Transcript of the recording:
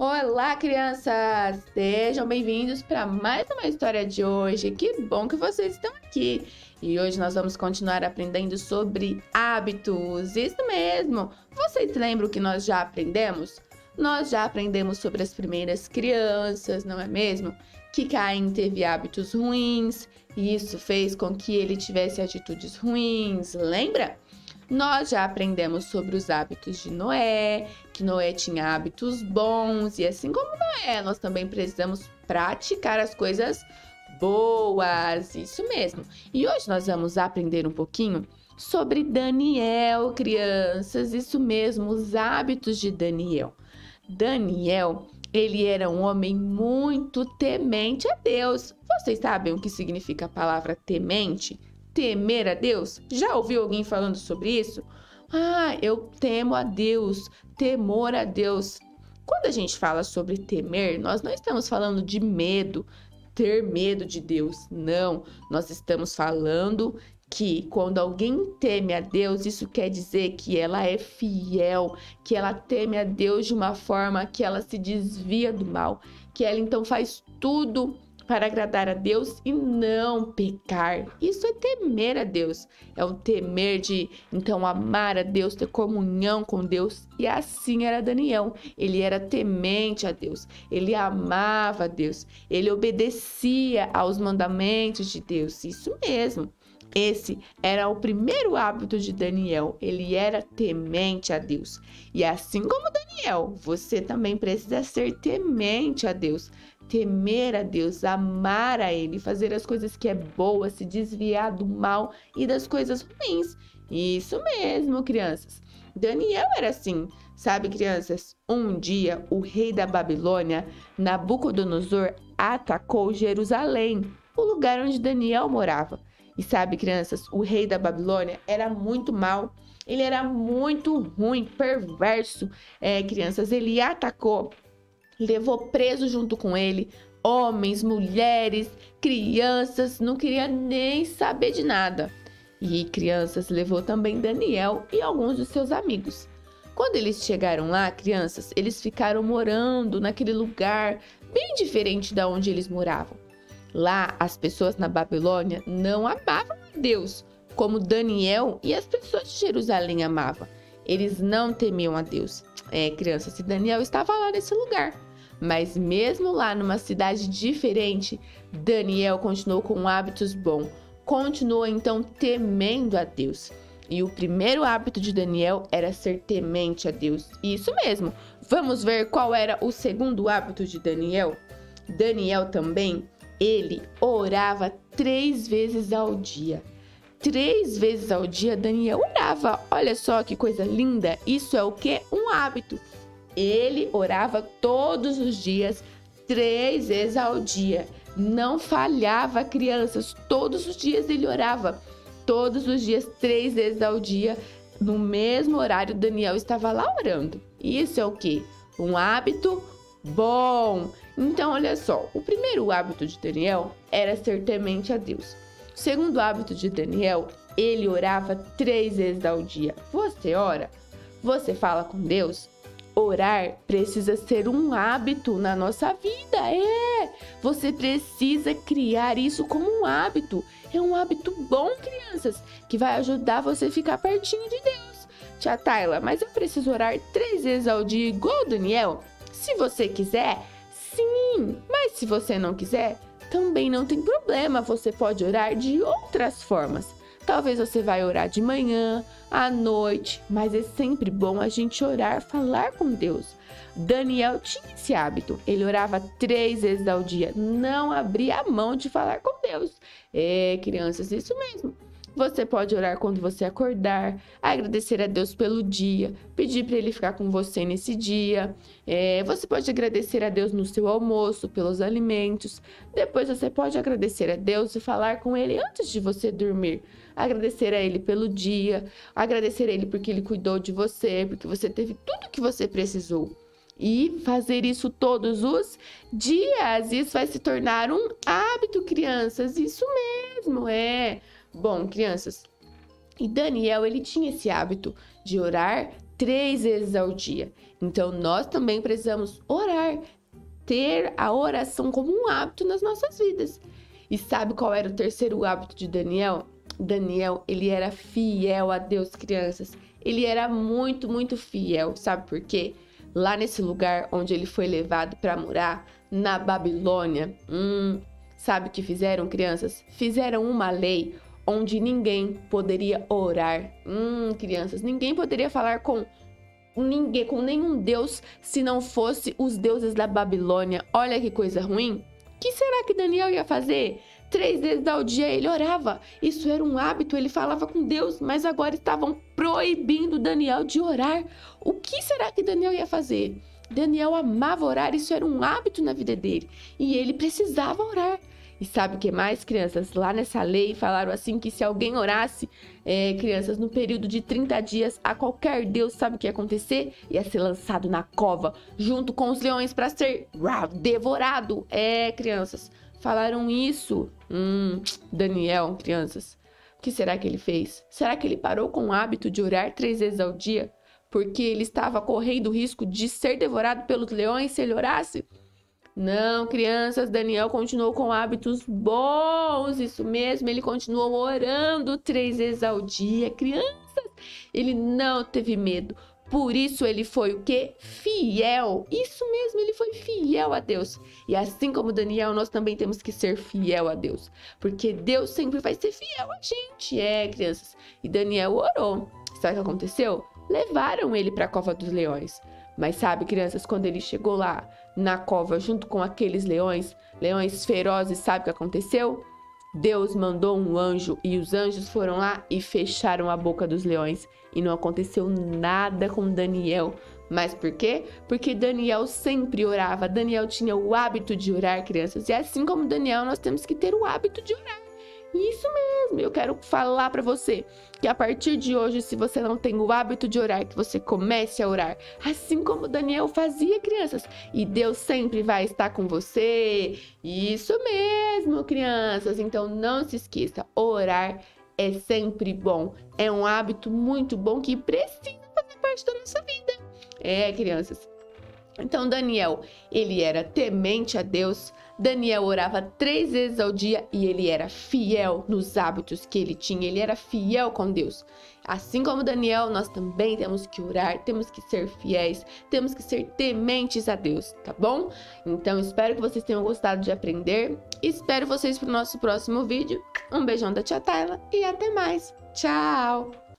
Olá, crianças! Sejam bem-vindos para mais uma história de hoje. Que bom que vocês estão aqui! E hoje nós vamos continuar aprendendo sobre hábitos. Isso mesmo! Vocês lembram que nós já aprendemos? Nós já aprendemos sobre as primeiras crianças, não é mesmo? Que Caim teve hábitos ruins e isso fez com que ele tivesse atitudes ruins, lembra? Nós já aprendemos sobre os hábitos de Noé, que Noé tinha hábitos bons, e assim como Noé, nós também precisamos praticar as coisas boas, isso mesmo. E hoje nós vamos aprender um pouquinho sobre Daniel, crianças, isso mesmo, os hábitos de Daniel. Daniel, ele era um homem muito temente a Deus. Vocês sabem o que significa a palavra temente? Temer a Deus? Já ouviu alguém falando sobre isso? Ah, eu temo a Deus, temor a Deus. Quando a gente fala sobre temer, nós não estamos falando de medo, ter medo de Deus. Não, nós estamos falando que quando alguém teme a Deus, isso quer dizer que ela é fiel, que ela teme a Deus de uma forma que ela se desvia do mal, que ela então faz tudo para agradar a Deus e não pecar. Isso é temer a Deus. É o temer de, então, amar a Deus, ter comunhão com Deus. E assim era Daniel. Ele era temente a Deus. Ele amava a Deus. Ele obedecia aos mandamentos de Deus. Isso mesmo. Esse era o primeiro hábito de Daniel. Ele era temente a Deus. E assim como Daniel, você também precisa ser temente a Deus. Temer a Deus, amar a Ele, fazer as coisas que é boa, se desviar do mal e das coisas ruins. Isso mesmo, crianças. Daniel era assim. Sabe, crianças? Um dia, o rei da Babilônia, Nabucodonosor, atacou Jerusalém, o lugar onde Daniel morava. E sabe, crianças, o rei da Babilônia era muito mau. Ele era muito ruim, perverso. Crianças, ele atacou, levou preso junto com ele homens, mulheres, crianças, não queria nem saber de nada. E crianças, levou também Daniel e alguns dos seus amigos. Quando eles chegaram lá, crianças, eles ficaram morando naquele lugar bem diferente da onde eles moravam. Lá, as pessoas na Babilônia não amavam a Deus, como Daniel e as pessoas de Jerusalém amavam. Eles não temiam a Deus. Crianças, e Daniel estava lá nesse lugar. Mas mesmo lá numa cidade diferente, Daniel continuou com hábitos bons. Continuou então temendo a Deus. E o primeiro hábito de Daniel era ser temente a Deus. Isso mesmo. Vamos ver qual era o segundo hábito de Daniel? Daniel também, ele orava 3 vezes ao dia. 3 vezes ao dia Daniel orava. Olha só que coisa linda. Isso é o quê? Um hábito. Ele orava todos os dias, 3 vezes ao dia. Não falhava, crianças. Todos os dias ele orava. Todos os dias, 3 vezes ao dia. No mesmo horário, Daniel estava lá orando. Isso é o quê? Um hábito bom. Então, olha só. O primeiro hábito de Daniel era ser temente a Deus. O segundo hábito de Daniel, ele orava 3 vezes ao dia. Você ora? Você fala com Deus? Orar precisa ser um hábito na nossa vida, Você precisa criar isso como um hábito. É um hábito bom, crianças, que vai ajudar você a ficar pertinho de Deus. Tia Tayla, mas eu preciso orar 3 vezes ao dia igual o Daniel? Se você quiser, sim. Mas se você não quiser, também não tem problema. Você pode orar de outras formas. Talvez você vai orar de manhã, à noite, mas é sempre bom a gente orar, falar com Deus. Daniel tinha esse hábito, ele orava 3 vezes ao dia, não abria a mão de falar com Deus. Crianças, isso mesmo. Você pode orar quando você acordar, agradecer a Deus pelo dia, pedir para Ele ficar com você nesse dia. Você pode agradecer a Deus no seu almoço, pelos alimentos. Depois você pode agradecer a Deus e falar com Ele antes de você dormir. Agradecer a Ele pelo dia, agradecer a Ele porque Ele cuidou de você, porque você teve tudo que você precisou. E fazer isso todos os dias, isso vai se tornar um hábito, crianças. Isso mesmo, Bom, crianças, e Daniel, ele tinha esse hábito de orar 3 vezes ao dia. Então, nós também precisamos orar ter a oração como um hábito nas nossas vidas. E sabe qual era o terceiro hábito de Daniel? Daniel, ele era fiel a Deus, crianças. Ele era muito, muito fiel. Sabe por quê? Lá nesse lugar onde ele foi levado para morar, na Babilônia, sabe o que fizeram, crianças? Fizeram uma lei onde ninguém poderia orar. Crianças, ninguém poderia falar com ninguém, com nenhum deus, se não fosse os deuses da Babilônia. Olha que coisa ruim. O que será que Daniel ia fazer? 3 vezes ao dia ele orava. Isso era um hábito, ele falava com Deus, mas agora estavam proibindo Daniel de orar. O que será que Daniel ia fazer? Daniel amava orar, isso era um hábito na vida dele. E ele precisava orar. E sabe o que mais, crianças? Lá nessa lei falaram assim que se alguém orasse, crianças, no período de 30 dias a qualquer deus, sabe o que ia acontecer? Ia ser lançado na cova, junto com os leões para ser devorado. Crianças, falaram isso. Daniel, crianças, o que será que ele fez? Será que ele parou com o hábito de orar 3 vezes ao dia? Porque ele estava correndo o risco de ser devorado pelos leões se ele orasse? Não, crianças, Daniel continuou com hábitos bons, isso mesmo, ele continuou orando 3 vezes ao dia. Crianças, ele não teve medo, por isso ele foi o quê? Fiel. Isso mesmo, ele foi fiel a Deus. E assim como Daniel, nós também temos que ser fiel a Deus, porque Deus sempre vai ser fiel a gente, crianças. E Daniel orou. Sabe o que aconteceu? Levaram ele para a cova dos leões. Mas sabe, crianças, quando ele chegou lá na cova junto com aqueles leões ferozes, sabe o que aconteceu? Deus mandou um anjo e os anjos foram lá e fecharam a boca dos leões. E não aconteceu nada com Daniel. Mas por quê? Porque Daniel sempre orava. Daniel tinha o hábito de orar, crianças. E assim como Daniel, nós temos que ter o hábito de orar. Isso mesmo, eu quero falar para você que a partir de hoje, se você não tem o hábito de orar, que você comece a orar, assim como Daniel fazia, crianças, e Deus sempre vai estar com você. Isso mesmo, crianças, então não se esqueça, orar é sempre bom, é um hábito muito bom que precisa fazer parte da nossa vida. Crianças, então Daniel, ele era temente a Deus. Daniel orava 3 vezes ao dia e ele era fiel nos hábitos que ele tinha. Ele era fiel com Deus. Assim como Daniel, nós também temos que orar, temos que ser fiéis, temos que ser tementes a Deus, tá bom? Então, espero que vocês tenham gostado de aprender. Espero vocês para o nosso próximo vídeo. Um beijão da tia Tayla e até mais. Tchau!